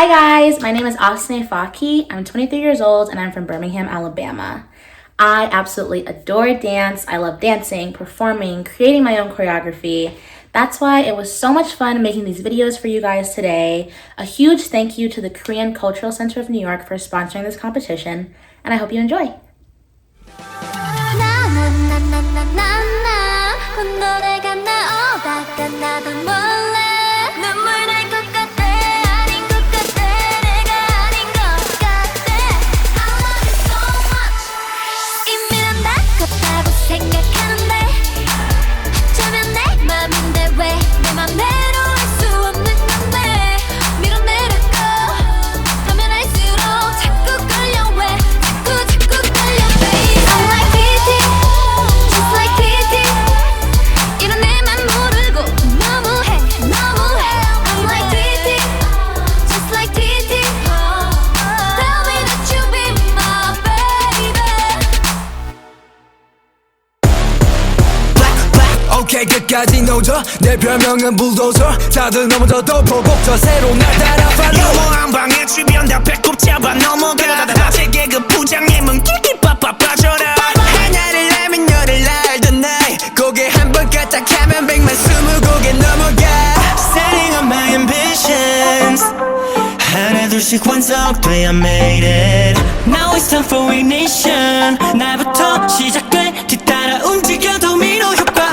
Hi guys, my name is Afsaneh Faki. I'm 23 years old and I'm from Birmingham, Alabama. I absolutely adore dance. I love dancing, performing, creating my own choreography. That's why it was so much fun making these videos for you guys today. A huge thank you to the Korean Cultural Center of New York for sponsoring this competition, and I hope you enjoy. 끝까지 노져 내 별명은 불도저 다들 넘어져도 보고 더 새로운 날 따라 follow 유머한 방에 주변 다 배꼽 잡아 넘어가 세계급 부장님은 끼끼빠빠 빠져라 하나를 알면 열을 알던 나이 고개 한번 까딱하면 100만 20곡에 넘어가 Setting up my ambitions 하나 둘씩 완성돼 I made it Now it's time for ignition 나부터 시작돼 뒤따라 움직여 도미노 효과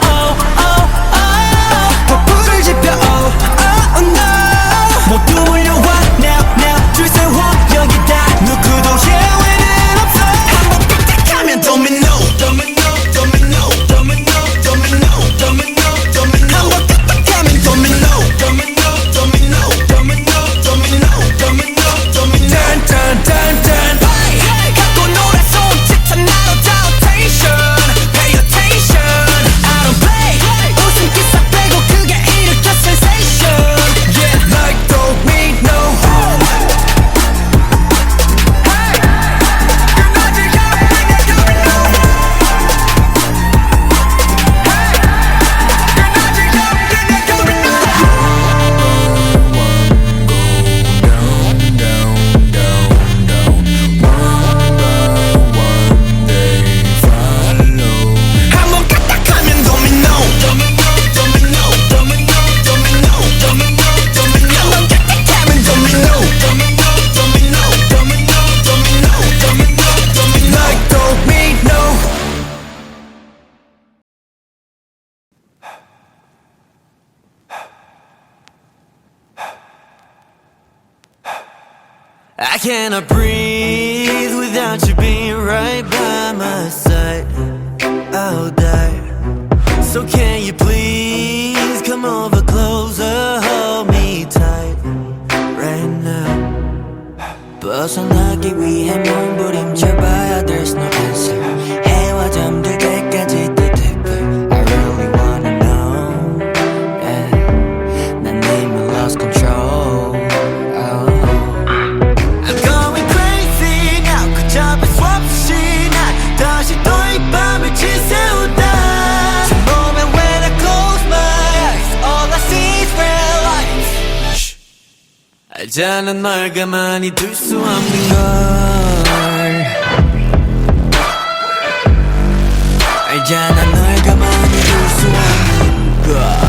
불을 지펴 oh oh no 모두 몰려와 now 줄 세워 여기다 누구도 예외는 없어 한번 빽빽하면 domino domino domino domino domino domino domino 한번 빽빽하면 domino domino domino domino domino domino domino turn turn turn turn 갖고 놀아 손짓한 나로 다 rotation pay attention I don't play 웃음 기사 빼고 그게 일으켜 sensation yeah like domino 한번 까딱하면 domino domino domino domino domino domino domino 한번 까딱하면 domino domino domino domino domino domino domino like domino I cannot breathe without you being right by my side. I'll die. So can you please come over closer, hold me tight right now. 벗어나기 위해 몸부림쳐봐야 there's no answer. 해와 잠들 때까지 the deeper. I really wanna know. Yeah. 난 이미 lost control. Oh. I'm going crazy now 그저 뺄 수 없이 난 다시 또 이 밤을 지새우다 저 moment when I close my eyes all I see is red lights 알잖아 널 가만히 둘 수 없는 걸 알잖아 널 가만히 둘 수 없는 걸